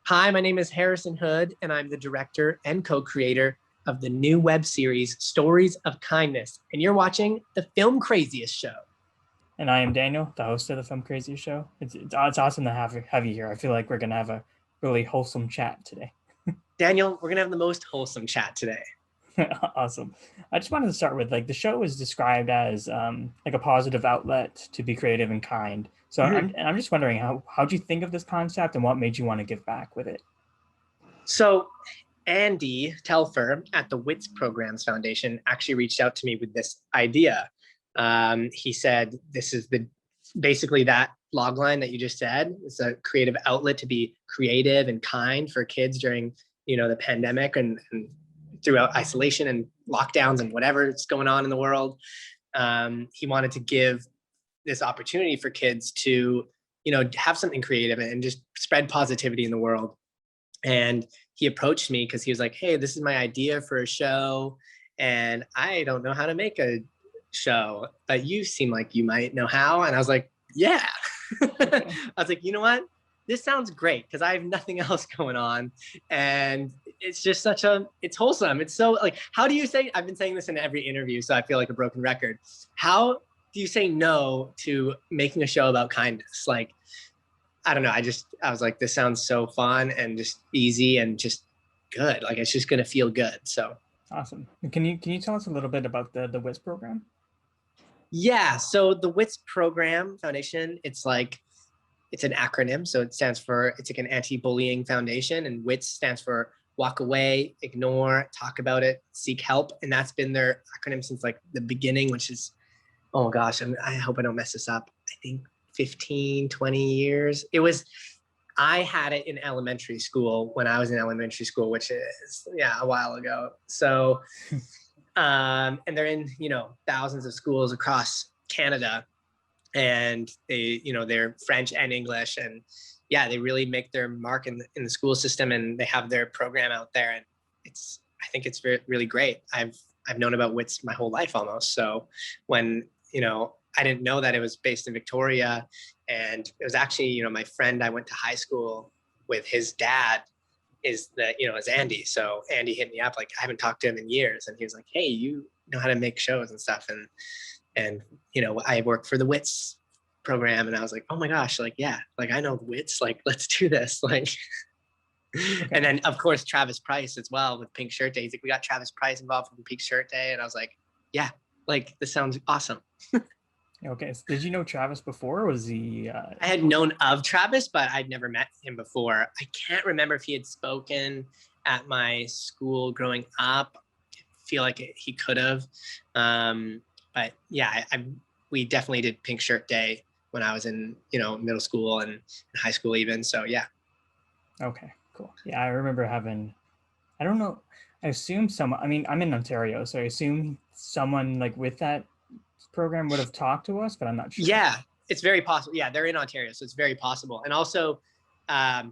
Hi, my name is Harrison Houde, and I'm the director and co-creator of the new web series, Stories of Kindness. And you're watching the Filmcraziest Show. And I am Daniel, the host of the Filmcraziest Show. It's awesome to have you here. I feel like we're going to have a really wholesome chat today. Daniel, we're going to have the most wholesome chat today. Awesome. I just wanted to start with, the show is described as like a positive outlet to be creative and kind. So I'm just wondering, how'd you think of this concept and what made you want to give back with it? So Andy Telfer at the Wits Programs Foundation actually reached out to me with this idea. He said, this is basically that logline that you just said. It's a creative outlet to be creative and kind for kids during, the pandemic and throughout isolation and lockdowns and whatever is going on in the world. He wanted to give this opportunity for kids to, have something creative and just spread positivity in the world. And he approached me because he was like, hey, this is my idea for a show. And I don't know how to make a show, but you seem like you might know how. And I was like, yeah. I was like, you know what? This sounds great because I have nothing else going on. And it's just it's wholesome. It's so how do you say, I've been saying this in every interview, so I feel like a broken record. How do you say no to making a show about kindness? I don't know. I was like, this sounds so fun and just easy and just good. It's just going to feel good. So awesome. Can you tell us a little bit about the WITS program? Yeah. So the WITS Program Foundation, it's an acronym. So it stands for, it's like an anti-bullying foundation, and WITS stands for walk away, ignore, talk about it, seek help. And that's been their acronym since the beginning, which is, oh gosh, I hope I don't mess this up. I think 15, 20 years. I had it in elementary school when I was in elementary school, which is, a while ago. So, and they're in, thousands of schools across Canada. And they, they're French and English, and they really make their mark in the school system, and they have their program out there, and I think it's really great. I've known about WITS my whole life almost. So when, I didn't know that it was based in Victoria, and it was actually, my friend I went to high school with, his dad is Andy. So Andy hit me up, I haven't talked to him in years, and he was like, hey, you know how to make shows and stuff. And, I work for the WITS program, and I was like, oh my gosh, I know WITS, let's do this. Okay. And then of course, Travis Price as well with Pink Shirt Day. He's like, we got Travis Price involved with Pink Shirt Day. And I was like, yeah, this sounds awesome. Okay. So did you know Travis before? Or was he? I had known of Travis, but I'd never met him before. I can't remember if he had spoken at my school growing up. I feel like he could have. But yeah, we definitely did Pink Shirt Day when I was in, middle school and high school even. So yeah. Okay, cool. Yeah, I remember having, I don't know, I assume I'm in Ontario, so I assume someone with that program would have talked to us, but I'm not sure. Yeah, it's very possible. Yeah, they're in Ontario, so it's very possible. And also,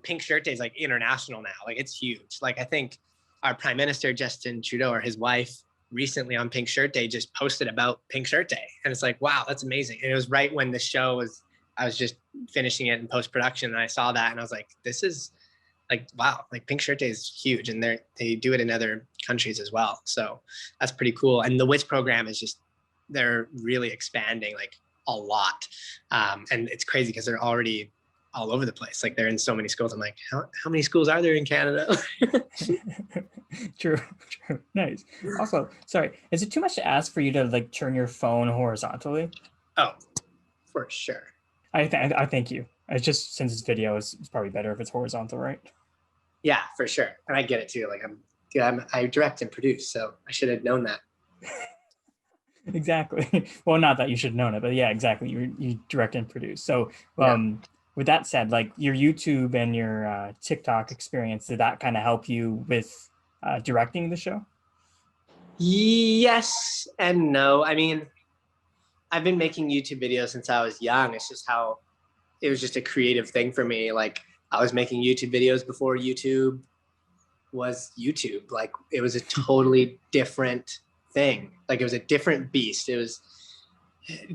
Pink Shirt Day is international now. It's huge. I think our Prime Minister, Justin Trudeau, or his wife, recently on Pink Shirt Day just posted about Pink Shirt Day. And it's wow, that's amazing. And it was right when the show I was just finishing it in post-production, and I saw that, and I was like, this is wow, Pink Shirt Day is huge, and they do it in other countries as well. So that's pretty cool. And the WITS program is they're really expanding a lot. And it's crazy because they're already all over the place. They're in so many schools. I'm like, how many schools are there in Canada? True. Nice. Also, sorry, is it too much to ask for you to turn your phone horizontally? Oh, for sure. I thank you. It's just, since it's video, it's probably better if it's horizontal, right? Yeah, for sure. And I get it too. I direct and produce, so I should have known that. Exactly. Well, not that you should have known it, but yeah, exactly. You direct and produce. So with that said, your YouTube and your TikTok experience, did that kind of help you with directing the show? Yes and no. I mean, I've been making YouTube videos since I was young. It's just how it was just a creative thing for me. I was making YouTube videos before YouTube was YouTube. It was a totally different thing. It was a different beast. It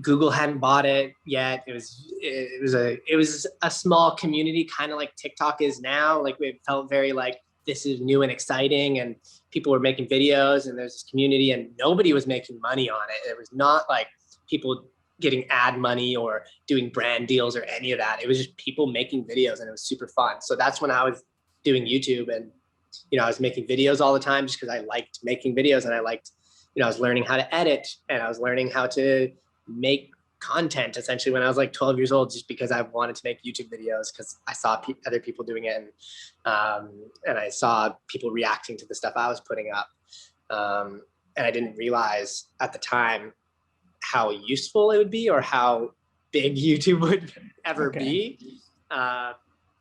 Google hadn't bought it yet. It was a small community, kind of like TikTok is now. Like it felt very like this is new and exciting, and people were making videos, and there's this community, and nobody was making money on it. It was not like people getting ad money or doing brand deals or any of that. It was just people making videos, and it was super fun. So that's when I was doing YouTube, and I was making videos all the time just because I liked making videos, and I liked, I was learning how to edit, and I was learning how to make content essentially when I was like 12 years old, just because I wanted to make YouTube videos because I saw other people doing it, and I saw people reacting to the stuff I was putting up, and I didn't realize at the time how useful it would be or how big YouTube would ever be.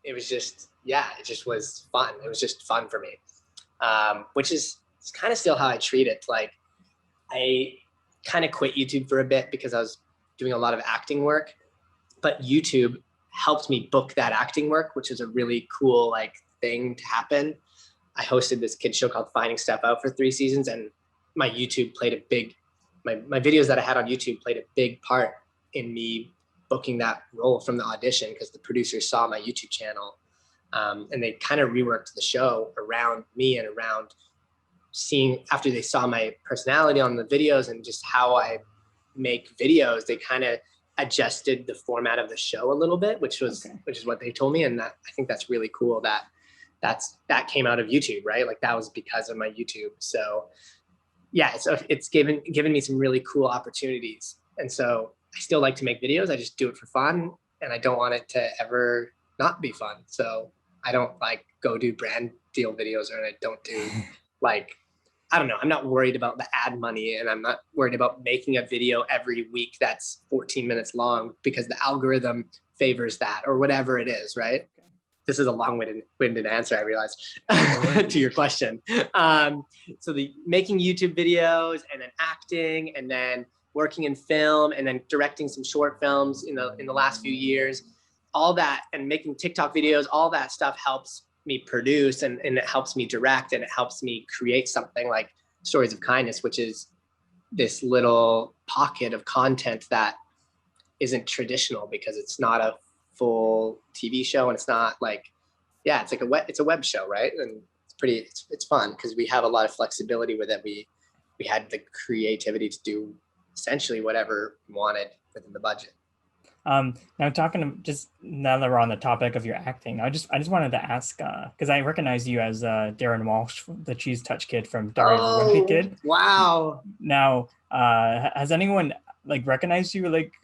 It was just, it just was fun. It was just fun for me, which is kind of still how I treat it. Like I kind of quit YouTube for a bit because I was doing a lot of acting work, but YouTube helped me book that acting work, which is a really cool like thing to happen. I hosted this kid show called Finding Stuff Out for 3 seasons, and my YouTube played a big, my videos that I had on YouTube played a big part in me booking that role from the audition, because the producers saw my YouTube channel, and they kind of reworked the show around me and around seeing, after they saw my personality on the videos and just how I make videos, they kind of adjusted the format of the show a little bit, which is what they told me. And that, I think that's really cool that came out of YouTube, right? Like that was because of my YouTube. So yeah, it's given me some really cool opportunities. And so I still like to make videos. I just do it for fun, and I don't want it to ever not be fun. So I don't like go do brand deal videos, or I don't do like, I don't know. I'm not worried about the ad money, and I'm not worried about making a video every week that's 14 minutes long because the algorithm favors that or whatever it is, right? This is a long-winded answer, I realize, to your question. So the making YouTube videos, and then acting, and then working in film, and then directing some short films in the last few years, all that, and making TikTok videos, all that stuff helps me produce, and it helps me direct, and it helps me create something like Stories of Kindness, which is this little pocket of content that isn't traditional because it's not a full TV show, and it's not like, it's a web show, right? And it's fun because we have a lot of flexibility with it. We had the creativity to do essentially whatever we wanted within the budget. Now just now that we're on the topic of your acting, I just wanted to ask, because I recognize you as Darren Walsh, the Cheese Touch Kid from Dario the Wimpy Kid. Wow. Now, has anyone like recognized you like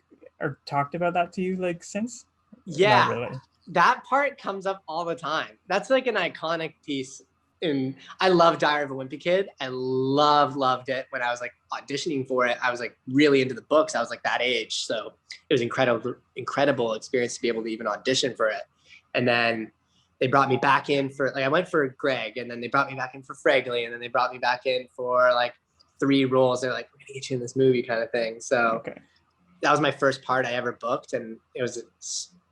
or talked about that to you like since? Yeah, not really. That part comes up all the time. That's like an iconic piece. I love Diary of a Wimpy Kid. I loved it. When I was like auditioning for it, I was like really into the books. I was like that age. So it was incredible experience to be able to even audition for it. And then they brought me back in for, like, I went for Greg, and then they brought me back in for Fregley, and then they brought me back in for like 3 roles. They're like, we're gonna get you in this movie kind of thing. So that was my first part I ever booked. And it was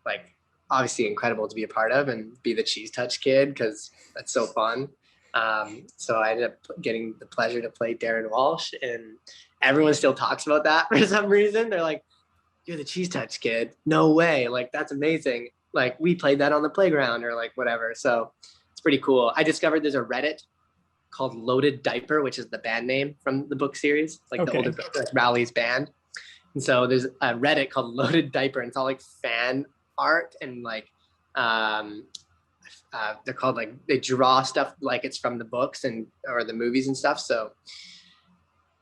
like obviously incredible to be a part of and be the Cheese Touch Kid, because that's so fun. So I ended up getting the pleasure to play Darren Walsh, and everyone still talks about that for some reason. They're like, you're the Cheese Touch Kid. No way. Like, that's amazing. Like, we played that on the playground or like whatever. So it's pretty cool. I discovered there's a Reddit called Loaded Diaper, which is the band name from the book series, like the older, like Rowley's band. And so there's a Reddit called Loaded Diaper, and it's all like fan art, and like, they're called, like, they draw stuff like it's from the books or the movies and stuff. So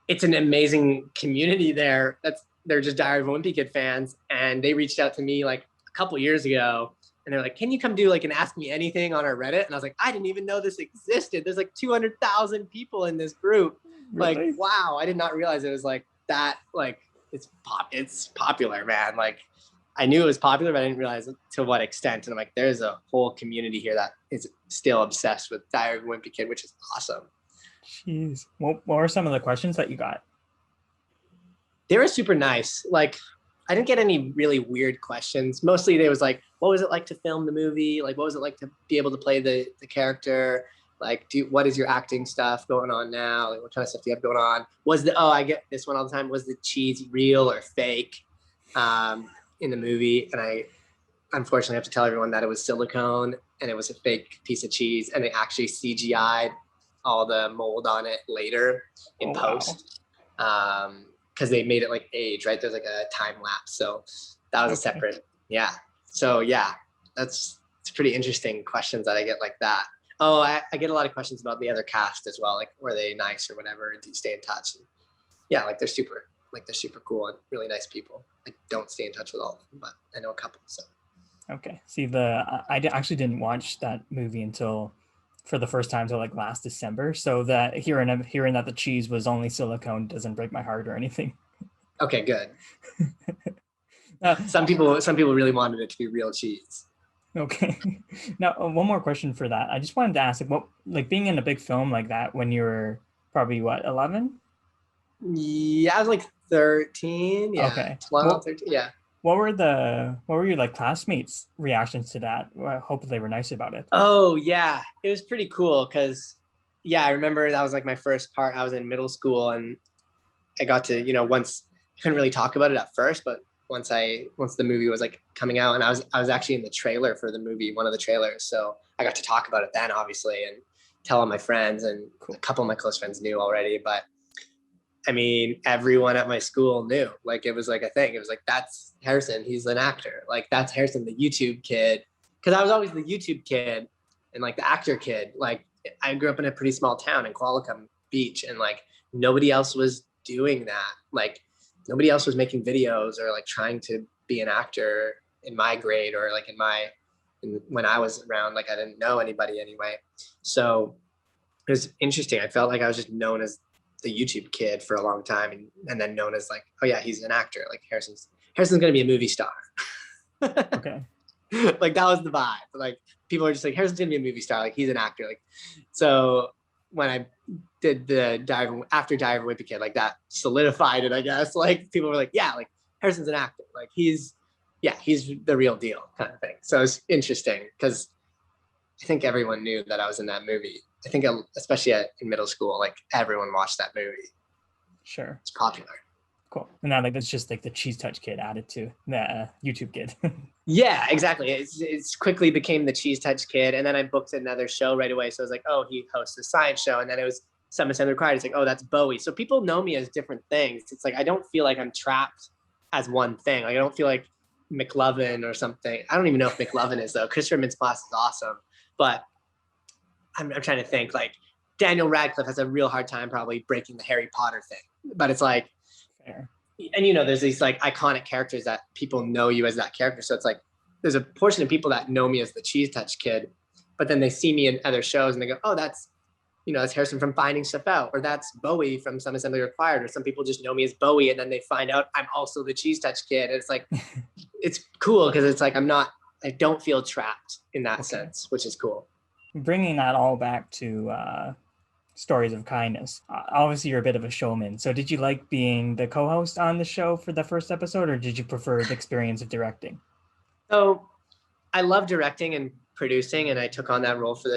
it's an amazing community there. They're just Diary of a Wimpy Kid fans, and they reached out to me like a couple years ago, and they're like, can you come do like an Ask Me Anything on our Reddit? And I was like, I didn't even know this existed. There's like 200,000 people in this group. Really? Like, wow, I did not realize it was like that. Like, it's popular, man. Like, I knew it was popular, but I didn't realize to what extent. And I'm like, there's a whole community here that is still obsessed with Diary of a Wimpy Kid, which is awesome. Jeez. What were some of the questions that you got? They were super nice. Like, I didn't get any really weird questions. Mostly they was like, what was it like to film the movie? Like, what was it like to be able to play the character? Like, what is your acting stuff going on now? Like, what kind of stuff do you have going on? I get this one all the time. Was the cheese real or fake in the movie? And I unfortunately have to tell everyone that it was silicone and it was a fake piece of cheese, and they actually CGI'd all the mold on it later in post. Wow. Because they made it like age, right? There's like a time lapse. So that was a separate, yeah. So yeah, it's pretty interesting questions that I get like that. Oh, I get a lot of questions about the other cast as well. Like, were they nice or whatever? And do you stay in touch? And yeah, like they're super cool and really nice people. I don't stay in touch with all of them, but I know a couple. So. Okay. See, I actually didn't watch that movie until for the first time until like last December. So that hearing that the cheese was only silicone doesn't break my heart or anything. Okay, good. Some people really wanted it to be real cheese. Okay. Now, one more question for that. I just wanted to ask, like being in a big film like that when you were probably what, 11? Yeah, I was like 13. Yeah. Okay. 12, 13. Yeah. What were your like classmates' reactions to that? Well, I hope they were nice about it. Oh yeah, it was pretty cool because, yeah, I remember that was like my first part. I was in middle school and I got to, once I couldn't really talk about it at first, but once the movie was like coming out, and I was actually in the trailer for the movie, one of the trailers. So I got to talk about it then, obviously, and tell all my friends, and a couple of my close friends knew already. But I mean, everyone at my school knew. Like, it was like a thing. It was like, that's Harrison. He's an actor. Like, that's Harrison, the YouTube kid. Because I was always the YouTube kid and like the actor kid. Like, I grew up in a pretty small town in Qualicum Beach, and like nobody else was doing that. Like, nobody else was making videos or like trying to be an actor in my grade or like when I was around. Like, I didn't know anybody anyway. So it was interesting. I felt like I was just known as the YouTube kid for a long time, and then known as like, oh yeah, he's an actor. Like, Harrison's gonna be a movie star. Okay. Like, that was the vibe. Like, people are just like, Harrison's gonna be a movie star. Like, he's an actor. Like, so when I did the after Dive of Wimpy Kid, like that solidified it, I guess. Like, people were like, yeah, like Harrison's an actor. Like, he's the real deal kind of thing. So it's interesting because I think everyone knew that I was in that movie. I think especially in middle school, like everyone watched that movie. Sure. It's popular. Cool. And now like that's just like the Cheese Touch Kid added to the YouTube kid. Yeah, exactly. It's quickly became the Cheese Touch Kid, and then I booked another show right away. So I was like, oh, he hosts a science show, and then it was Some Assembly Required. It's like, oh, that's Bowie. So people know me as different things. It's like I don't feel like I'm trapped as one thing. Like, I don't feel like McLovin or something. I don't even know if McLovin is though. Christopher Mintz-Plasse is awesome, but I'm trying to think. Like, Daniel Radcliffe has a real hard time probably breaking the Harry Potter thing, but it's like, fair. And there's these like iconic characters that people know you as that character. So it's like there's a portion of people that know me as the Cheese Touch Kid, but then they see me in other shows and they go, oh, that's Harrison from Finding Stuff Out, or that's Bowie from Some Assembly Required, or some people just know me as Bowie and then they find out I'm also the Cheese Touch Kid. And it's like, it's cool because it's like I don't feel trapped in that sense, which is cool. Bringing that all back to Stories of Kindness, obviously you're a bit of a showman. So did you like being the co-host on the show for the first episode, or did you prefer the experience of directing? So I love directing and producing, and I took on that role for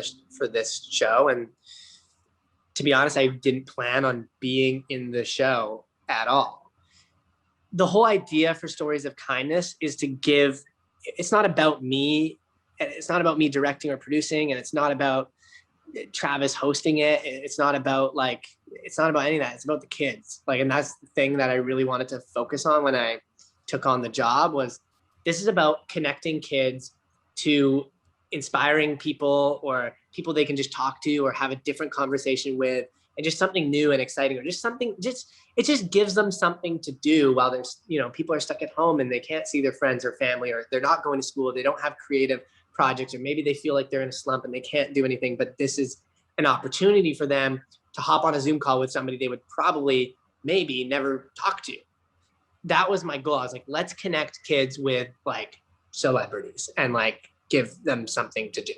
this show. And to be honest, I didn't plan on being in the show at all. The whole idea for Stories of Kindness is to it's not about me. It's not about me directing or producing, and it's not about Travis hosting it. It's not about any of that. It's about the kids. Like, and that's the thing that I really wanted to focus on when I took on the job was this is about connecting kids to inspiring people or people they can just talk to or have a different conversation with, and just something new and exciting, or it just gives them something to do while there's, people are stuck at home and they can't see their friends or family, or they're not going to school. They don't have creative projects, or maybe they feel like they're in a slump and they can't do anything, but this is an opportunity for them to hop on a Zoom call with somebody they would probably maybe never talk to. That was my goal. I was like, let's connect kids with like celebrities and like give them something to do.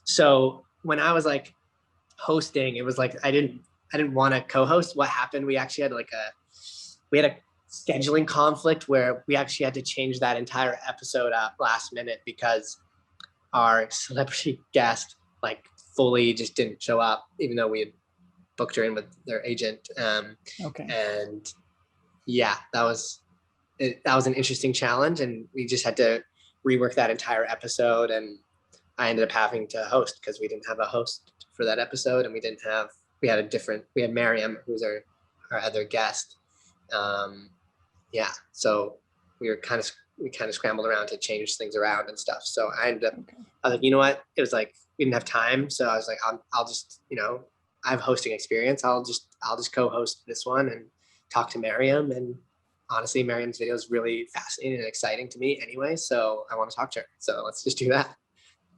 So when I was like hosting, it was like I didn't want to co-host. What happened, we actually had we had a scheduling conflict where we actually had to change that entire episode up last minute because our celebrity guest like fully just didn't show up, even though we had booked her in with their agent. Okay. And yeah, that was an interesting challenge, and we just had to rework that entire episode. And I ended up having to host because we didn't have a host for that episode, and we had Miriam, who's our other guest. Yeah, so we kind of scrambled around to change things around and stuff. So I ended up, I was like, you know what? It was like we didn't have time, so I was like, I'll just, I have hosting experience. I'll just co-host this one and talk to Miriam. And honestly, Miriam's video is really fascinating and exciting to me anyway. So I want to talk to her. So let's just do that.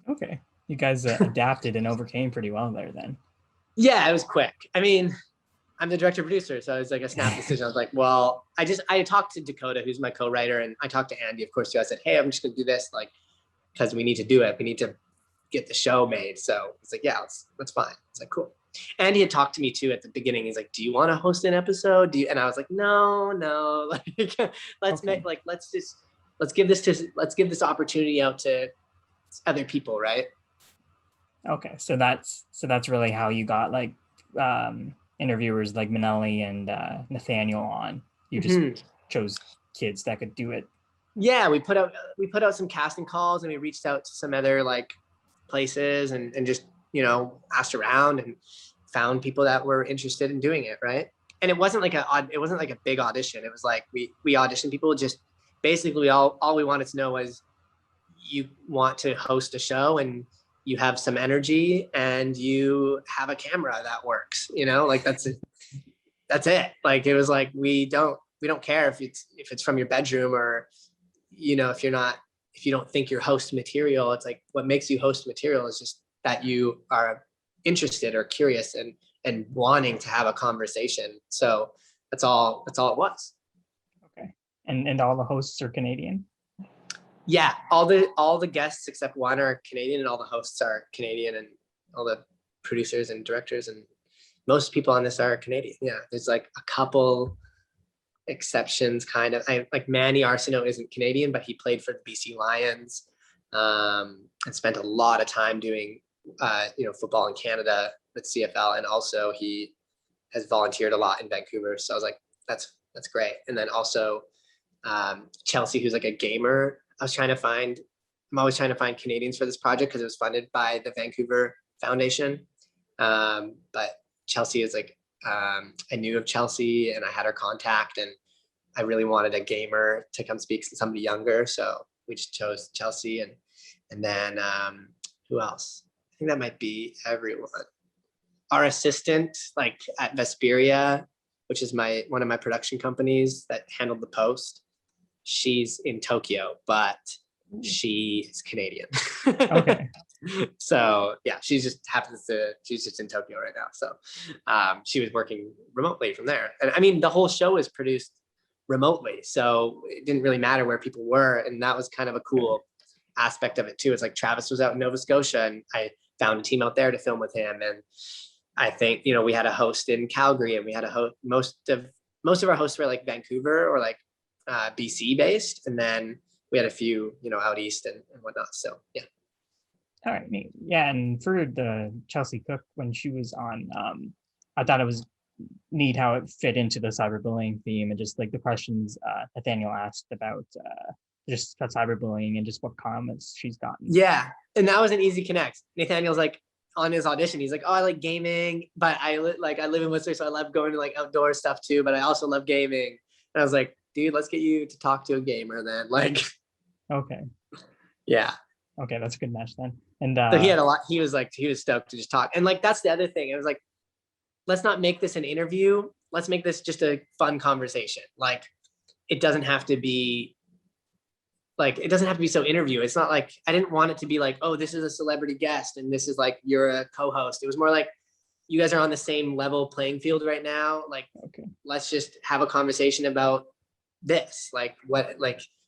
Okay, you guys adapted and overcame pretty well there then. Yeah, it was quick. I mean, I'm the director producer, so it's like a snap decision. I was like, well, I talked to Dakota, who's my co-writer, and I talked to Andy, of course, too. I said, hey, I'm just gonna do this, like, because we need to do it. We need to get the show made. So it's like, yeah, that's fine. It's like, cool. And he had talked to me too at the beginning. He's like, do you want to host an episode? And I was like, no, like, let's give this opportunity out to other people, right? Okay, so that's really how you got like interviewers like Manelli and Nathaniel on. You just chose kids that could do it. Yeah, we put out some casting calls, and we reached out to some other like places and just asked around and found people that were interested in doing it, right? And it wasn't like a big audition. It was like we auditioned people. Just basically all we wanted to know was, you want to host a show and you have some energy and you have a camera that works, like that's it. Like, it was like, we don't care if it's from your bedroom, or if you don't think you're host material. It's like, what makes you host material is just that you are interested or curious and wanting to have a conversation. So that's all it was. Okay. And all the hosts are Canadian? Yeah, all the guests except one are Canadian, and all the hosts are Canadian, and all the producers and directors and most people on this are Canadian. Yeah, there's like a couple exceptions, kind of. Like Manny Arsenault isn't Canadian, but he played for the BC Lions, and spent a lot of time doing football in Canada with CFL, and also he has volunteered a lot in Vancouver. So I was like, that's great. And then also Chelsea, who's like a gamer. I'm always trying to find Canadians for this project because it was funded by the Vancouver Foundation. But Chelsea is like, I knew of Chelsea and I had her contact, and I really wanted a gamer to come speak, somebody younger. So we just chose Chelsea, and then who else? I think that might be everyone. Our assistant, like at Vesperia, which is one of my production companies that handled the post, she's in Tokyo, but she is Canadian. Okay. So yeah, she's just in Tokyo right now. So she was working remotely from there. And I mean, the whole show is produced remotely, so it didn't really matter where people were. And that was kind of a cool aspect of it too. It's like Travis was out in Nova Scotia, and I found a team out there to film with him. And I think, we had a host in Calgary, and we had most of our hosts were like Vancouver or like BC based, and then we had a few out east and whatnot. So yeah. All right, neat. Yeah, and for the Chelsea Cook, when she was on, I thought it was neat how it fit into the cyberbullying theme, and just like the questions Nathaniel asked about just cyberbullying and just what comments she's gotten. Yeah, and that was an easy connect. Nathaniel's like, on his audition, he's like, oh, I like gaming, but I live in Whistler, so I love going to like outdoor stuff too, but I also love gaming. And I was like, dude, let's get you to talk to a gamer then. Like, okay. Yeah. Okay, that's a good match then. And so he had a lot, he was stoked to just talk. And like, that's the other thing. It was like, let's not make this an interview. Let's make this just a fun conversation. Like, it doesn't have to be so interview. It's not like, I didn't want it to be like, oh, this is a celebrity guest and this is like, you're a co-host. It was more like, you guys are on the same level playing field right now. Like, okay, let's just have a conversation about this. Like,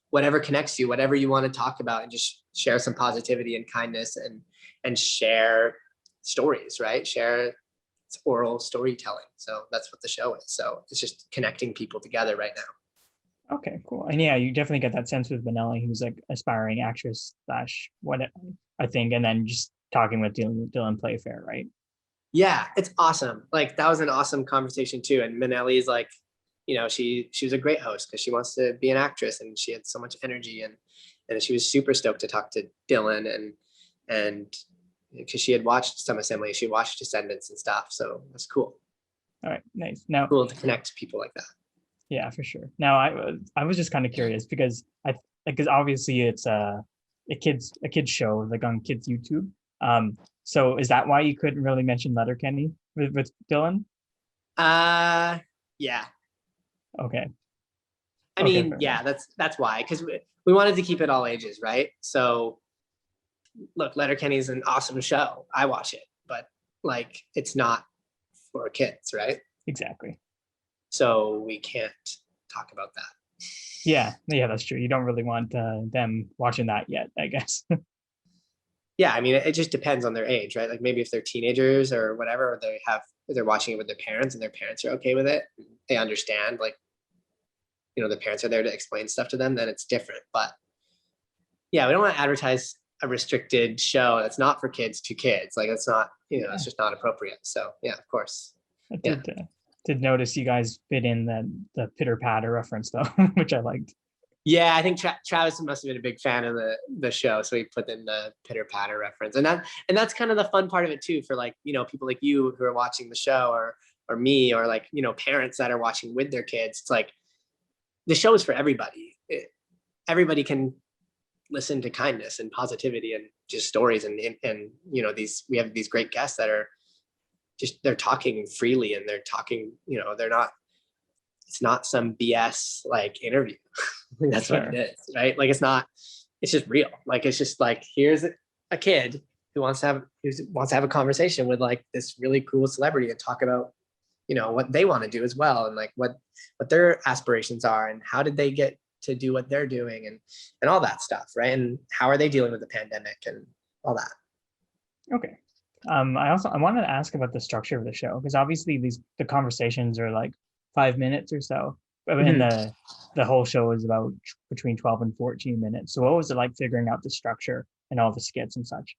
whatever connects you, whatever you want to talk about, and just share some positivity and kindness and share stories, right? Share oral storytelling. So that's what the show is. So it's just connecting people together right now. Okay, cool. And yeah, you definitely get that sense with Manelli, who's like aspiring actress / what I think, and then just talking with Dylan Playfair, right? Yeah, it's awesome. Like that was an awesome conversation too. And Manelli's like, she was a great host because she wants to be an actress and she had so much energy, and she was super stoked to talk to Dylan, and because she had watched some Assembly, she watched Descendants and stuff. So that's cool. All right, nice. Now, cool to connect to people like that. Yeah, for sure. Now, I was just kind of curious because because obviously it's a kids show like on kids YouTube. So is that why you couldn't really mention Letterkenny with Dylan? Yeah. Okay. I mean, yeah, that's why, because we wanted to keep it all ages, right? So look, Letterkenny is an awesome show. I watch it, but like it's not for kids, right? Exactly. So we can't talk about that. Yeah, that's true. You don't really want them watching that yet, I guess. Yeah, I mean, it just depends on their age, right? Like maybe if they're teenagers or whatever, or they're watching it with their parents and their parents are okay with it, they understand, like, the parents are there to explain stuff to them, then it's different. But yeah, we don't want to advertise a restricted show that's not for kids to kids. Like it's not, it's just not appropriate. So yeah, of course. I did notice you guys fit in the pitter patter reference though, which I liked. Yeah, I think Travis must have been a big fan of the show, so he put in the pitter patter reference, and that's kind of the fun part of it too, for like people like you who are watching the show, or me, or like parents that are watching with their kids. It's like the show is for everybody. Everybody can listen to kindness and positivity and just stories, and we have these great guests that are they're talking freely, and they're talking, they're not. It's not some BS like interview. That's sure. What it is, right? Like it's just real. Like it's just like, here's a kid who wants to have a conversation with like this really cool celebrity and talk about, what they want to do as well, and like what their aspirations are, and how did they get to do what they're doing, and all that stuff, right? And how are they dealing with the pandemic and all that. Okay. I wanted to ask about the structure of the show, because obviously the conversations are like 5 minutes or so, and the whole show is about between 12 and 14 minutes. So what was it like figuring out the structure and all the skits and such?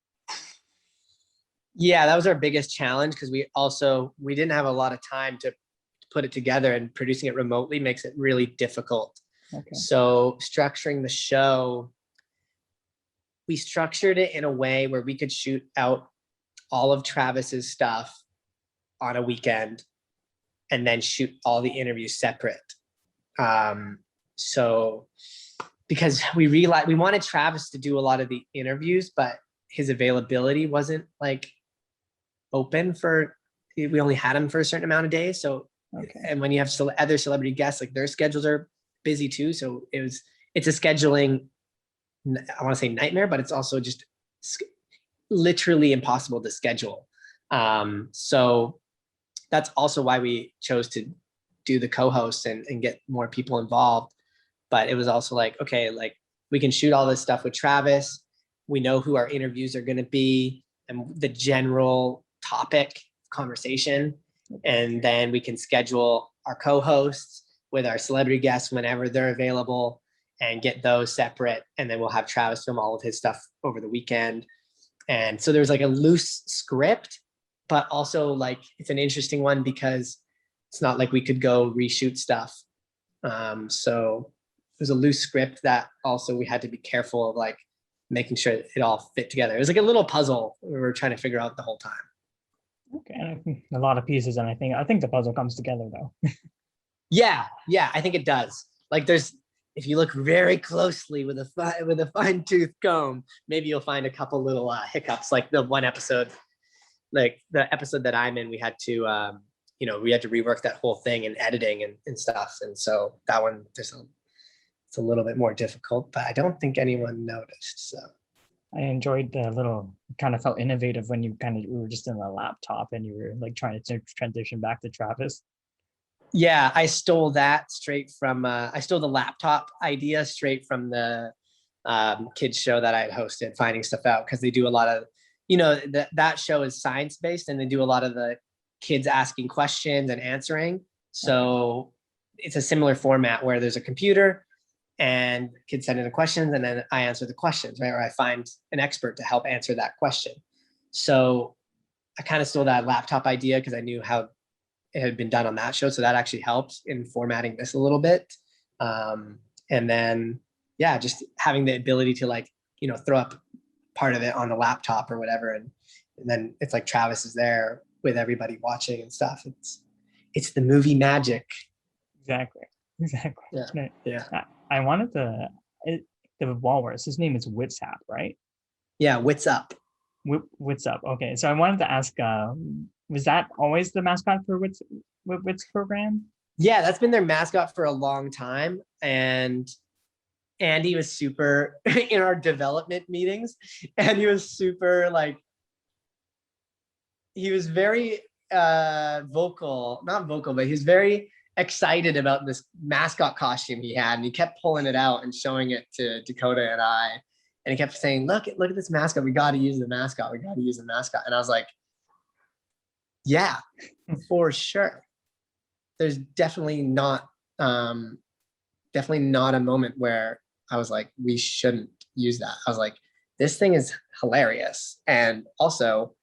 Yeah, that was our biggest challenge, because we didn't have a lot of time to put it together, and producing it remotely makes it really difficult. Okay. So structuring the show, we structured it in a way where we could shoot out all of Travis's stuff on a weekend and then shoot all the interviews separate. So because we realized we wanted Travis to do a lot of the interviews, but his availability wasn't like open we only had him for a certain amount of days. So, okay. And when you have other celebrity guests, like their schedules are busy too. So it's a scheduling, I want to say nightmare, but it's also just literally impossible to schedule. So that's also why we chose to do the co-hosts and get more people involved. But it was also like, okay, like we can shoot all this stuff with Travis. We know who our interviews are going to be and the general topic conversation. And then we can schedule our co-hosts with our celebrity guests whenever they're available and get those separate. And then we'll have Travis film all of his stuff over the weekend. And so there's like a loose script, but also like it's an interesting one because it's not like we could go reshoot stuff. So there's a loose script that also we had to be careful of, like making sure it all fit together. It was like a little puzzle we were trying to figure out the whole time. Okay, a lot of pieces, and I think the puzzle comes together though. Yeah, I think it does. Like if you look very closely with a fine-tooth comb, maybe you'll find a couple little hiccups. Like the one episode, like the episode that I'm in, we had to rework that whole thing in editing and stuff. And so that one, it's a little bit more difficult, but I don't think anyone noticed. So I enjoyed the little, kind of felt innovative when we were just in a laptop and you were like trying to transition back to Travis. Yeah, I stole that straight from, I stole the laptop idea straight from the kids show that I had hosted, Finding Stuff Out, because they do a lot of, that show is science-based and they do a lot of the kids asking questions and answering. So it's a similar format where there's a computer and kids send in the questions and then I answer the questions, right? Or I find an expert to help answer that question. So I kind of stole that laptop idea because I knew how it had been done on that show. So that actually helped in formatting this a little bit. And then, yeah, just having the ability to like, you know, throw up part of it on the laptop or whatever. And then it's like Travis is there with everybody watching and stuff. It's the movie magic. Exactly. Yeah. Yeah. I wanted to, the walrus, his name is Wits, right? Yeah. Wits up. Wits up. Okay. So I wanted to ask, was that always the mascot for Wits program? Yeah, that's been their mascot for a long time. And Andy was super in our development meetings, and he was super like, he was very not vocal, but he was very excited about this mascot costume he had, and he kept pulling it out and showing it to Dakota and I, and he kept saying, look at this mascot, we got to use the mascot, and I was like, yeah, for sure. There's definitely not a moment where I was like, we shouldn't use that. I was like, this thing is hilarious, and also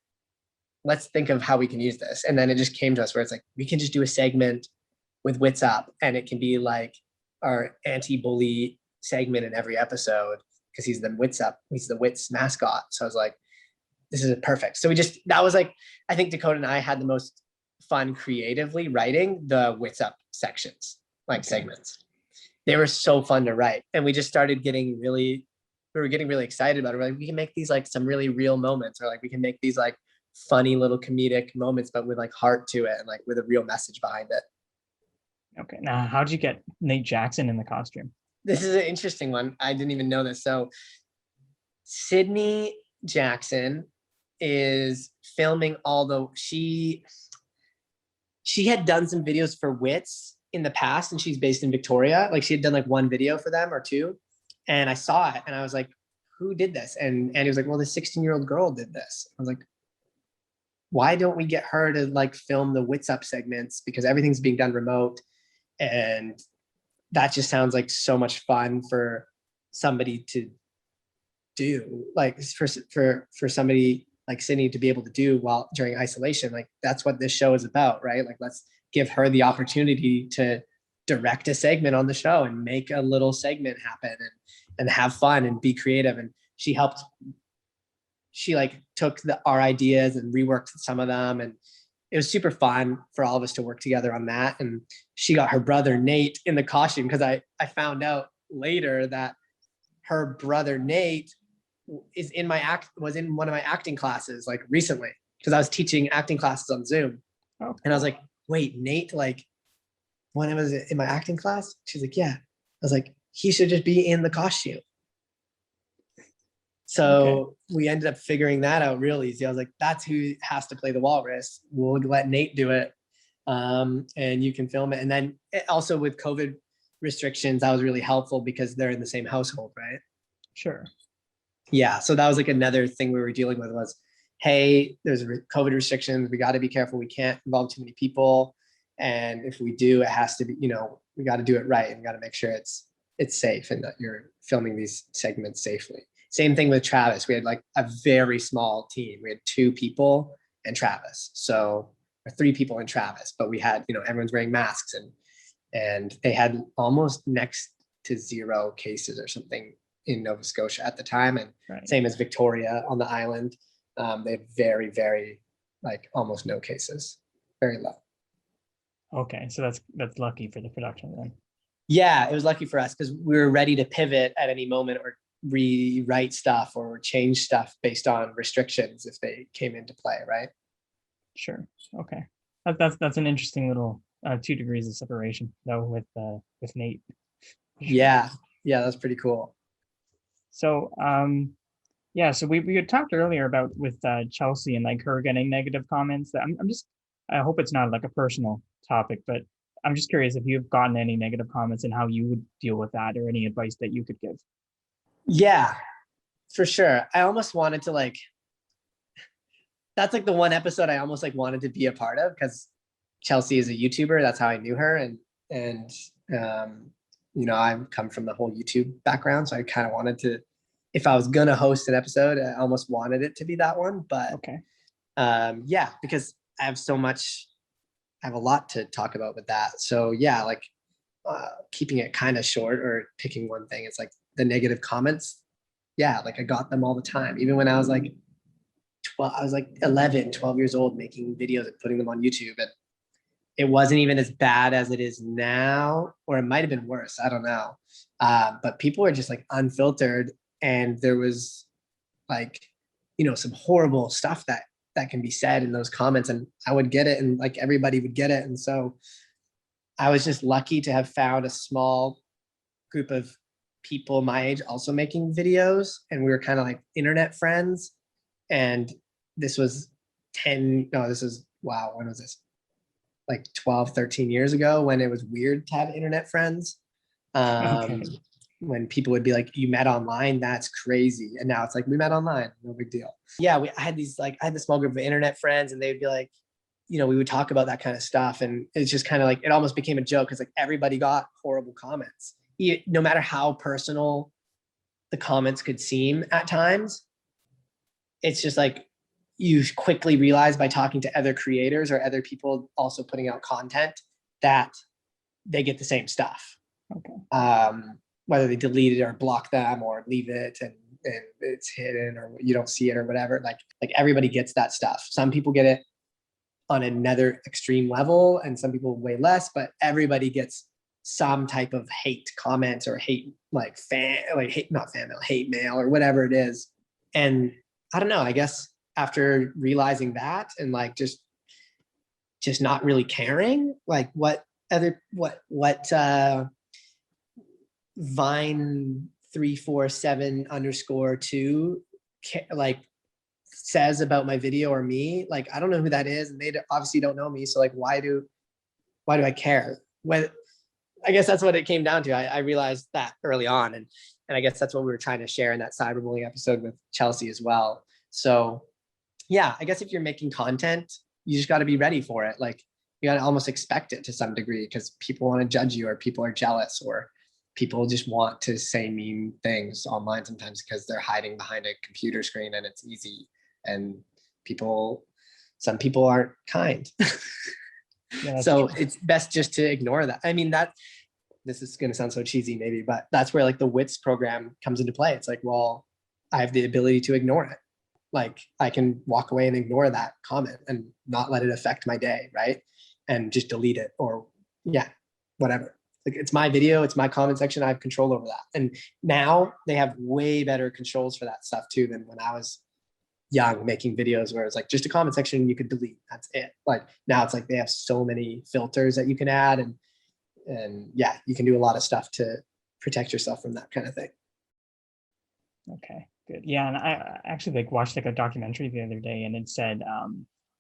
let's think of how we can use this. And then it just came to us where it's like, we can just do a segment with Wits Up, and it can be like our anti-bully segment in every episode because he's the Wits mascot. So I was like, this is perfect. So that was like, I think Dakota and I had the most fun creatively writing the Wits Up sections, like segments. They were so fun to write. And we just started getting really excited about it. We're like, we can make these like some really real moments, or like we can make these like funny little comedic moments, but with like heart to it and like with a real message behind it. Okay. Now, how'd you get Nate Jackson in the costume? This is an interesting one. I didn't even know this. So Sydney Jackson is filming she had done some videos for Wits in the past, and she's based in Victoria. Like she had done like one video for them or two. And I saw it and I was like, who did this? And he was like, well, this 16-year-old girl did this. I was like, why don't we get her to like film the Wits Up segments? Because everything's being done remote. And that just sounds like so much fun for somebody to do, like for somebody like Sydney to be able to do while during isolation. Like that's what this show is about, right? Like let's give her the opportunity to direct a segment on the show and make a little segment happen and have fun and be creative. And she like took our ideas and reworked some of them, and it was super fun for all of us to work together on that. And she got her brother Nate in the costume, because I found out later that her brother Nate was in one of my acting classes like recently, because I was teaching acting classes on Zoom. Oh. And I was like, wait, Nate, like when I was in my acting class? She's like, yeah. I was like, he should just be in the costume. So we ended up figuring that out real easy. I was like, that's who has to play the walrus. We'll let Nate do it. And you can film it. And then also with COVID restrictions, that was really helpful because they're in the same household, right? Sure. Yeah. So that was like another thing we were dealing with was, hey, there's COVID restrictions. We got to be careful. We can't involve too many people. And if we do, it has to be, we got to do it right, and got to make sure it's safe and that you're filming these segments safely. Same thing with Travis. We had like a very small team. We had 2 people and Travis. So, or 3 people and Travis, but we had, everyone's wearing masks, and they had almost next to 0 cases or something in Nova Scotia at the time. And Same as Victoria on the island. They had very, very, like almost no cases, very low. Okay. So that's lucky for the production then. Yeah, it was lucky for us because we were ready to pivot at any moment or rewrite stuff or change stuff based on restrictions if they came into play, right? Sure. Okay. That's an interesting little 2 degrees of separation though with Nate. Sure. Yeah, that's pretty cool. So so we had talked earlier about with Chelsea and like her getting negative comments. That I hope it's not like a personal topic, but I'm just curious if you've gotten any negative comments and how you would deal with that, or any advice that you could give. Yeah, for sure. I almost wanted to that's like the one episode I almost like wanted to be a part of, because Chelsea is a YouTuber. That's how I knew her. And I come from the whole YouTube background. So I kind of wanted to if I was gonna host an episode, I almost wanted it to be that one. But Okay. yeah, because I have a lot to talk about with that. So yeah, like keeping it kind of short or picking one thing. It's like the negative comments. Yeah, like I got them all the time. Even when I was like 12, I was like 11, 12 years old making videos and putting them on YouTube. And it wasn't even as bad as it is now, or it might have been worse. I don't know. But people were just like unfiltered. And there was like, some horrible stuff that can be said in those comments. And I would get it, and like everybody would get it. And so I was just lucky to have found a small group of people my age also making videos. And we were kind of like internet friends. And this was wow, when was this? Like 12, 13 years ago, when it was weird to have internet friends. Okay. When people would be like, you met online, that's crazy. And now it's like, we met online, no big deal. Yeah, I had this small group of internet friends, and they'd be like, we would talk about that kind of stuff. And it's just kind of like, it almost became a joke, because like everybody got horrible comments. No matter how personal the comments could seem at times, it's just like, you quickly realize by talking to other creators or other people also putting out content that they get the same stuff. Okay. Whether they delete it or block them or leave it and it's hidden or you don't see it or whatever, like everybody gets that stuff. Some people get it on another extreme level and some people way less, but everybody gets some type of hate comments or hate, hate mail or whatever it is. And I don't know, I guess after realizing that and like just not really caring, like what Vine 347_2 like says about my video or me, like I don't know who that is, and they obviously don't know me, so like why do I care? I guess that's what it came down to. I realized that early on, and I guess that's what we were trying to share in that cyberbullying episode with Chelsea as well. So yeah, I guess if you're making content, you just got to be ready for it. Like you got to almost expect it to some degree, because people want to judge you, or people are jealous, or people just want to say mean things online sometimes because they're hiding behind a computer screen and it's easy. And some people aren't kind. Yeah, so true. It's best just to ignore that. I mean, this is going to sound so cheesy maybe, but that's where like the Wits program comes into play. It's like, well, I have the ability to ignore it. Like I can walk away and ignore that comment and not let it affect my day, right? And just delete it, or yeah, whatever. Like it's my video, it's my comment section. I have control over that. And now they have way better controls for that stuff too than when I was young making videos, where it's like just a comment section you could delete. That's it. Like now it's like they have so many filters that you can add, and yeah, you can do a lot of stuff to protect yourself from that kind of thing. Okay, good. Yeah, and I actually like watched like a documentary the other day, and it said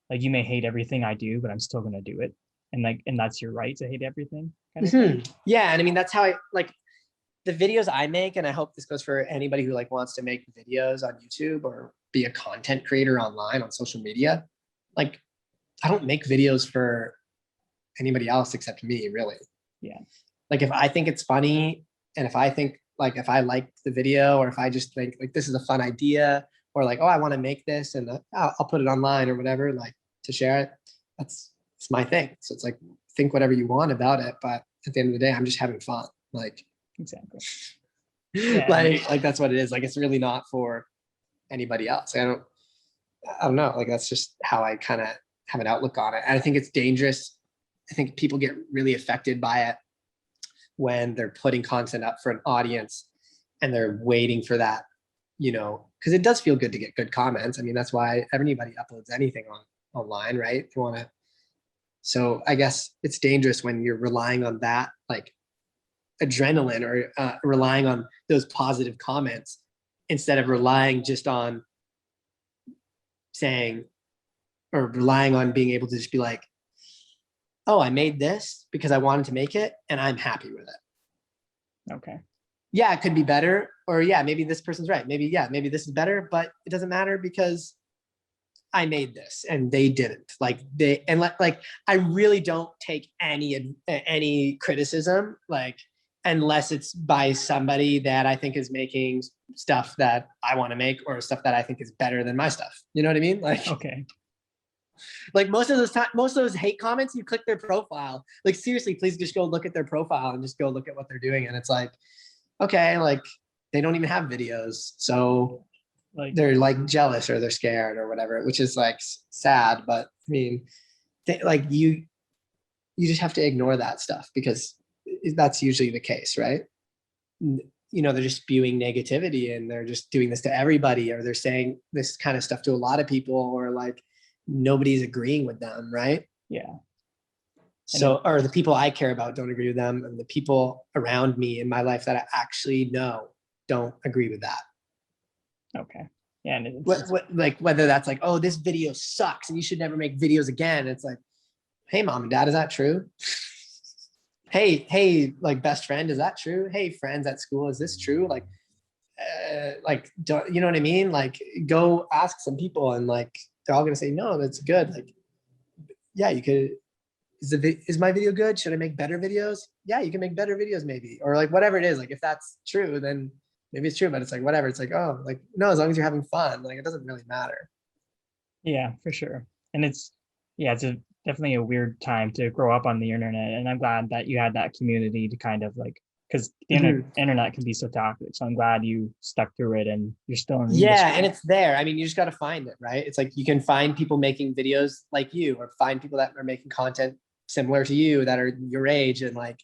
like you may hate everything I do, but I'm still gonna do it, and that's your right to hate everything. Kind of thing. Yeah, and I mean that's how I like the videos I make, and I hope this goes for anybody who like wants to make videos on YouTube or be a content creator online on social media. Like I don't make videos for anybody else except me, really. Yeah. Like if I think it's funny, and if I think like if I like the video, or if I just think like this is a fun idea, or like, oh, I want to make this and I'll put it online or whatever, like to share it. It's my thing. So it's like, think whatever you want about it, but at the end of the day, I'm just having fun. Like exactly. Yeah. like that's what it is. Like it's really not for anybody else. I don't know. Like that's just how I kind of have an outlook on it. And I think it's dangerous. I think people get really affected by it when they're putting content up for an audience and they're waiting for that, because it does feel good to get good comments. I mean, that's why anybody uploads anything online, right? You want to. So I guess it's dangerous when you're relying on that, like adrenaline, or relying on those positive comments instead of relying just on saying, or relying on being able to just be like, oh, I made this because I wanted to make it and I'm happy with it. Okay. Yeah, it could be better. Or yeah, maybe this person's right. Maybe this is better, but it doesn't matter because I made this and they didn't. Like I really don't take any criticism. Like unless it's by somebody that I think is making stuff that I want to make, or stuff that I think is better than my stuff. You know what I mean? Like, Okay. Like most of those hate comments, you click their profile. Like seriously, please just go look at their profile and just go look at what they're doing. And it's like, okay, like they don't even have videos. So like they're like jealous or they're scared or whatever, which is like sad. But I mean, like you just have to ignore that stuff, because that's usually the case, right? You know, they're just spewing negativity and they're just doing this to everybody, or they're saying this kind of stuff to a lot of people, or like nobody's agreeing with them, right? Yeah. So, or the people I care about don't agree with them, and the people around me in my life that I actually know don't agree with that. Okay. Yeah. And like whether that's like, oh, this video sucks and you should never make videos again. It's like, hey, mom and dad, is that true? Hey, like best friend, is that true? Hey, friends at school, is this true? Like, don't, you know what I mean? Like, go ask some people, and like, they're all gonna say, no, that's good. Like, yeah, you could. Is my video good? Should I make better videos? Yeah, you can make better videos maybe, or like whatever it is. Like, if that's true, then maybe it's true. But it's like whatever. It's like, oh, like no, as long as you're having fun, like it doesn't really matter. Yeah, for sure. And it's definitely a weird time to grow up on the internet, and I'm glad that you had that community to kind of like, because the internet can be so toxic. So I'm glad you stuck through it and you're still in the industry. And it's there. I mean, you just got to find it, right? It's like you can find people making videos like you, or find people that are making content similar to you that are your age and like,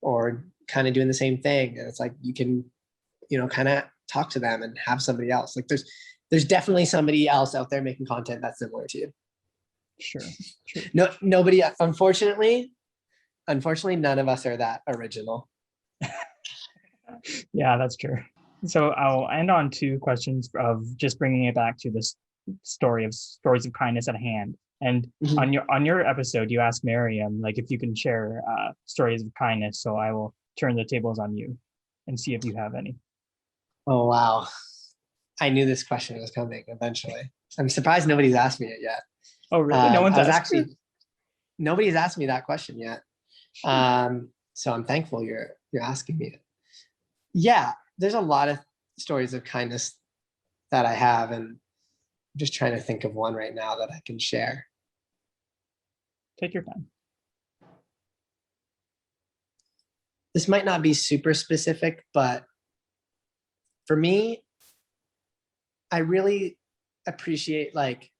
or kind of doing the same thing. And it's like you can, you know, kind of talk to them and have somebody else. Like there's definitely somebody else out there making content that's similar to you. Sure. No, nobody, unfortunately, none of us are that original. Yeah, that's true. So I'll end on two questions of just bringing it back to this stories of kindness at hand. And on your episode, you asked Miriam, like, if you can share stories of kindness. So I will turn the tables on you and see if you have any. Oh, wow. I knew this question was coming eventually. I'm surprised nobody's asked me it yet. Oh, really? No one's nobody's asked me that question yet. So I'm thankful you're asking me it. Yeah, there's a lot of stories of kindness that I have, and I'm just trying to think of one right now that I can share. Take your time. This might not be super specific, but for me, I really appreciate like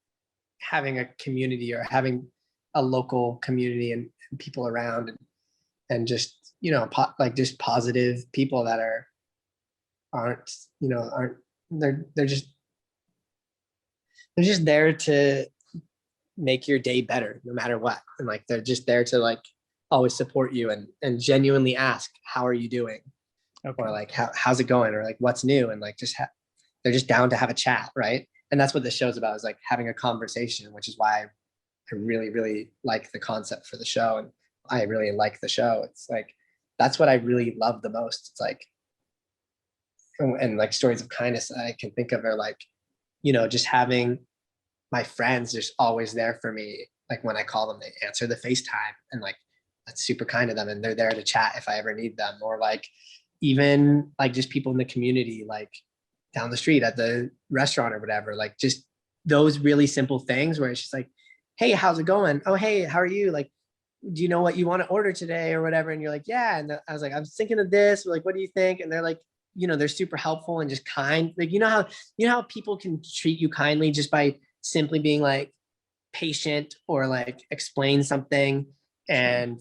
having a community, or having a local community and people around, and just, you know, like just positive people that aren't they're just there to make your day better no matter what. And like, they're just there to like always support you and genuinely ask, how are you doing? Okay. Or like, how's it going? Or like, what's new? And like, just they're just down to have a chat. Right. And that's what the show's about, is like having a conversation, which is why I really, really like the concept for the show. And I really like the show. It's like, that's what I really love the most. It's like, and like stories of kindness that I can think of are like, you know, just having my friends just always there for me. Like when I call them, they answer the FaceTime, and like, that's super kind of them. And they're there to chat if I ever need them. Or like, even like just people in the community, like down the street at the restaurant or whatever, like just those really simple things where it's just like, hey, how's it going? Oh, hey, how are you? Like, do you know what you want to order today or whatever? And you're like, yeah. And I was like, I was thinking of this. Like, what do you think? And they're like, you know, they're super helpful and just kind. Like, you know how people can treat you kindly just by simply being like patient, or like explain something, and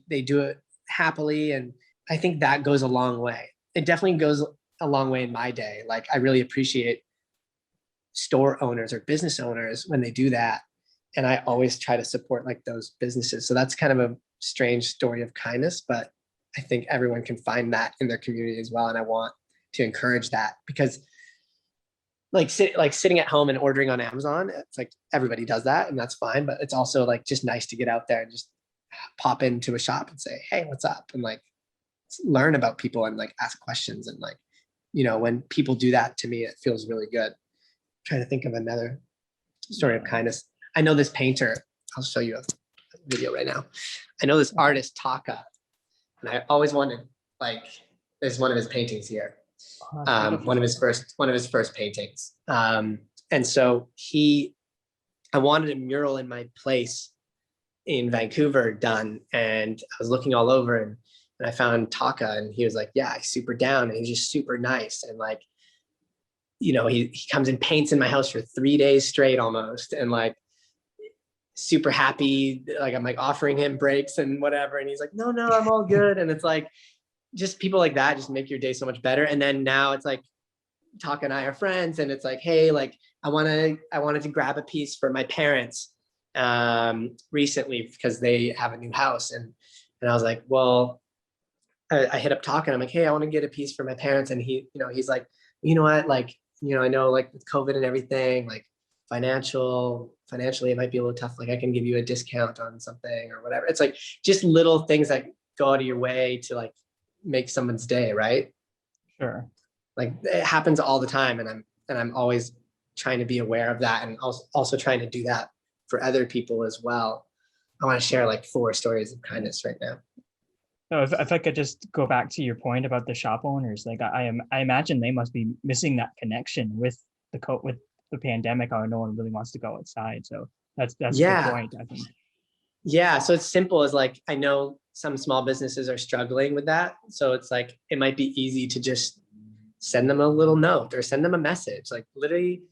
they do it happily. And I think that goes a long way. It definitely goes a long way in my day. Like, I really appreciate store owners or business owners when they do that. And I always try to support like those businesses. So that's kind of a strange story of kindness, but I think everyone can find that in their community as well. And I want to encourage that, because like sitting at home and ordering on Amazon, it's like everybody does that, and that's fine. But it's also like just nice to get out there and just pop into a shop and say, hey, what's up? And like learn about people and like ask questions. And like, you know, when people do that to me, it feels really good. I'm trying to think of another story of kindness. I know this painter, I'll show you a video right now. I know this artist, Taka, and I always wanted like, there's one of his paintings here. Oh, that's One of his first paintings. And so I wanted a mural in my place in Vancouver done, and I was looking all over, and I found Taka, and he was like, yeah, he's super down, and he's just super nice, and like, you know, he comes and paints in my house for 3 days straight almost, and like super happy, like I'm like offering him breaks and whatever, and he's like, no, I'm all good. And it's like, just people like that just make your day so much better. And then now it's like, Taka and I are friends, and it's like, hey, like I wanted to grab a piece for my parents recently because they have a new house, and I was like, well, I hit up Taka, and I'm like, hey, I want to get a piece for my parents, and he's like, you know what, like, I know, like with COVID and everything, like financially it might be a little tough, like I can give you a discount on something or whatever. It's like just little things that go out of your way to like make someone's day, right? Sure. Like it happens all the time, and I'm always trying to be aware of that, and also trying to do that for other people as well. I want to share like 4 stories of kindness right now. So if I could just go back to your point about the shop owners, like I imagine they must be missing that connection with the pandemic. How no one really wants to go outside. So that's a good point, I think. Yeah, so it's simple as like, I know some small businesses are struggling with that. So it's like, it might be easy to just send them a little note or send them a message, like literally,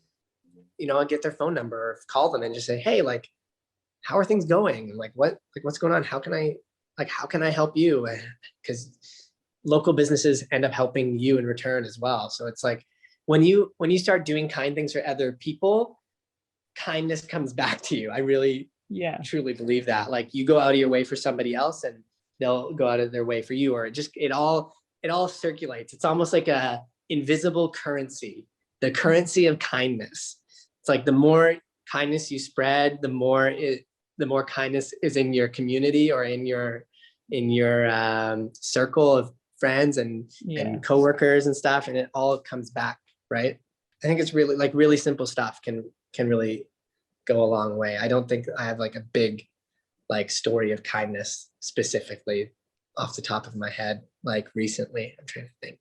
I'll get their phone number or call them and just say, hey, like, how are things going? And like, what's going on? How can I help you? Because local businesses end up helping you in return as well. So it's like, when you start doing kind things for other people, kindness comes back to you. I really truly believe that. Like, you go out of your way for somebody else, and they'll go out of their way for you, or it all circulates. It's almost like a invisible currency, the currency of kindness. It's like the more kindness you spread, the more kindness is in your community or in your circle of friends and coworkers and stuff, and it all comes back, right? I think it's really, like, really simple stuff can really go a long way. I don't think I have like a big like story of kindness specifically off the top of my head, like recently. I'm trying to think.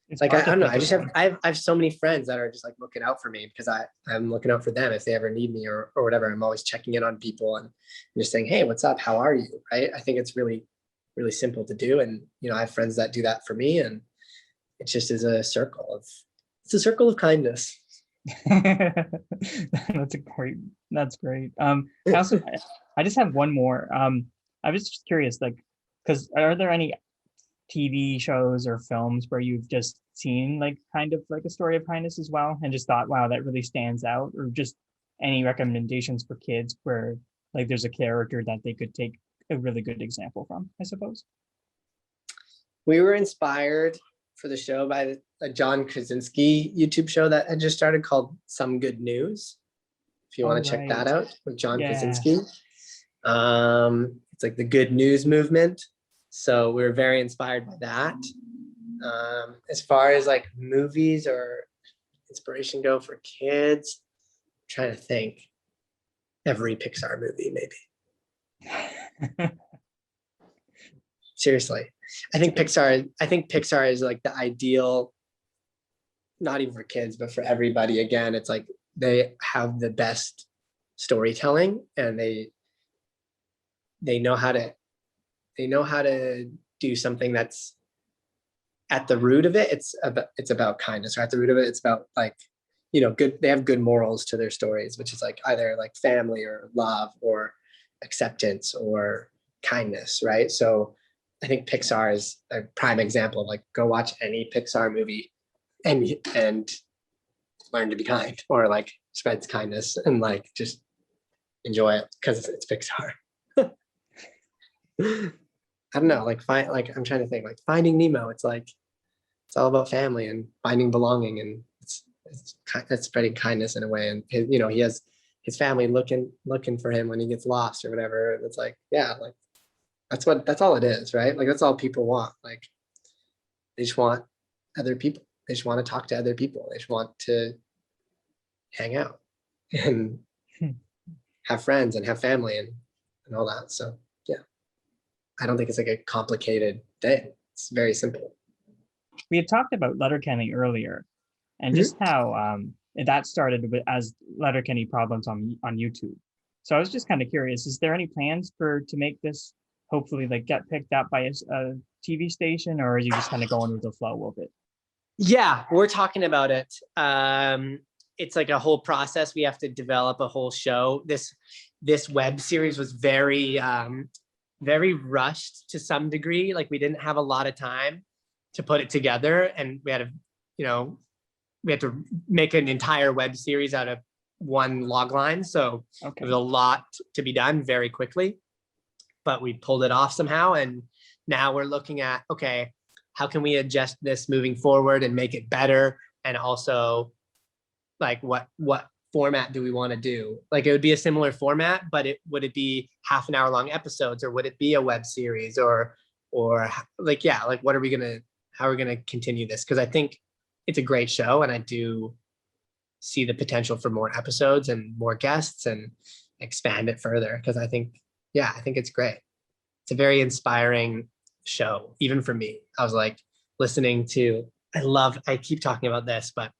It's like, I don't know. I have so many friends that are just like looking out for me because I'm looking out for them if they ever need me or whatever. I'm always checking in on people and just saying, hey, what's up? How are you? Right. I think it's really, really simple to do. And, I have friends that do that for me, and it just is a circle of kindness. That's great. I just have one more. I was just curious, like, because are there any TV shows or films where you've just seen like kind of like a story of kindness as well, and just thought, wow, that really stands out? Or just any recommendations for kids where like there's a character that they could take a really good example from, I suppose? We were inspired for the show by a John Krasinski YouTube show that had just started called Some Good News. If you want to check that out, with John Krasinski. It's like the good news movement. So we were very inspired by that. As far as like movies or inspiration go for kids, I'm trying to think. Every Pixar movie, maybe. Seriously. I think Pixar is like the ideal, not even for kids, but for everybody. Again, it's like they have the best storytelling, and they know how to do something that's at the root of it. It's about kindness, or at the root of it, it's about like, good. They have good morals to their stories, which is like either like family or love or acceptance or kindness, right? So I think Pixar is a prime example of like, go watch any Pixar movie and learn to be kind, or like spreads kindness, and like just enjoy it because it's Pixar. I don't know, like I'm trying to think, like Finding Nemo. It's like, it's all about family and finding belonging, and it's spreading kindness in a way. And he has his family looking for him when he gets lost or whatever. It's like, yeah, like that's all it is, right? Like that's all people want. Like they just want other people. They just want to talk to other people. They just want to hang out and have friends and have family and all that. So yeah, I don't think it's like a complicated thing. It's very simple. We had talked about Letterkenny earlier, and just how that started as Letterkenny Problems on YouTube. So I was just kind of curious, is there any plans to make this hopefully like get picked up by a TV station, or are you just kind of going with the flow of it? Yeah, we're talking about it. It's like a whole process. We have to develop a whole show. This web series was very rushed to some degree. Like we didn't have a lot of time to put it together, and we had to make an entire web series out of one log line. So There's a lot to be done very quickly, but we pulled it off somehow. And now we're looking at, okay, how can we adjust this moving forward and make it better? And also like what format do we want to do? Like it would be a similar format, but would it be half an hour long episodes, or would it be a web series, or like, yeah, like how are we going to continue this? Because I think it's a great show, and I do see the potential for more episodes and more guests and expand it further. Because I think it's great. It's a very inspiring show, even for me. I was like listening to, I keep talking about this, but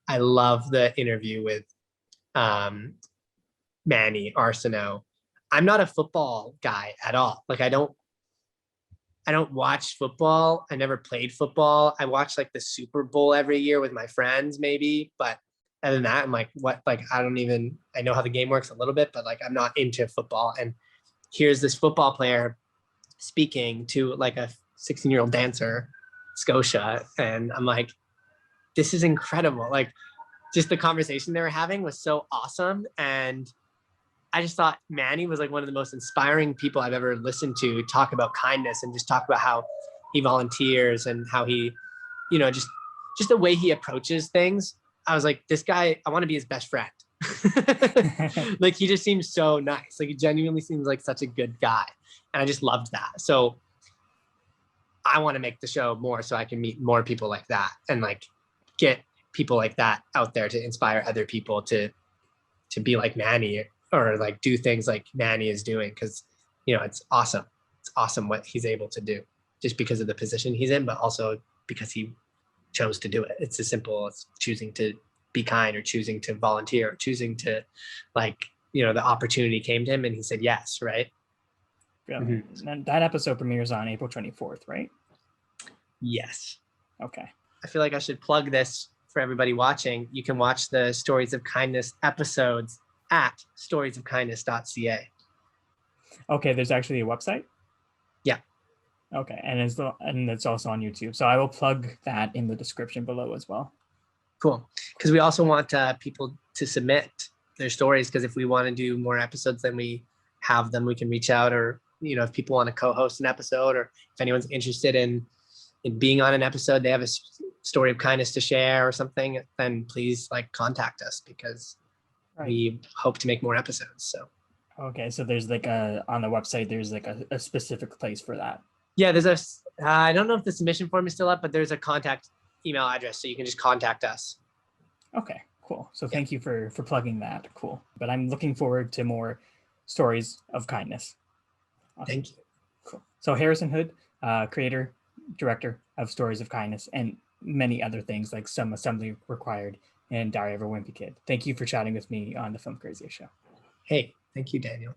I love the interview with Manny Arsenault. I'm not a football guy at all. Like I don't watch football. I never played football. I watch like the Super Bowl every year with my friends maybe, but other than that, I'm like, what? Like I know how the game works a little bit, but like I'm not into football. And here's this football player speaking to like a 16-year-old dancer, Scotia, and I'm like, this is incredible. Like just the conversation they were having was so awesome. And I just thought Manny was like one of the most inspiring people I've ever listened to talk about kindness, and just talk about how he volunteers and how he, just the way he approaches things. I was like, this guy, I want to be his best friend. Like he just seems so nice. Like he genuinely seems like such a good guy. And I just loved that. So I want to make the show more so I can meet more people like that, and like get people like that out there to inspire other people to be like Manny, or like do things like Manny is doing. Cause it's awesome. It's awesome what he's able to do, just because of the position he's in, but also because he chose to do it. It's as simple as choosing to be kind, or choosing to volunteer, or choosing to like, the opportunity came to him and he said yes, right? Brilliant. And that episode premieres on April 24th, right? Yes. Okay. I feel like I should plug this for everybody watching. You can watch the Stories of Kindness episodes at storiesofkindness.ca. Okay, there's actually a website? Yeah. Okay, and it's also on YouTube. So I will plug that in the description below as well. Cool. Because we also want people to submit their stories, because if we want to do more episodes than we have them, we can reach out, or if people want to co-host an episode, or if anyone's interested in being on an episode, they have a story of kindness to share or something, then please like contact us, because we hope to make more episodes. So okay, so there's like on the website there's like a specific place for that. Yeah, there's I don't know if the submission form is still up, but there's a contact email address, so you can just contact us. Okay, cool. So thank you for plugging that. Cool. But I'm looking forward to more stories of kindness. Awesome. Thank you. Cool. So Harrison Houde, creator, director of Stories of Kindness, and many other things like Some Assembly Required and Diary of a Wimpy Kid. Thank you for chatting with me on the Filmcraziest Show. Hey, thank you, Daniel.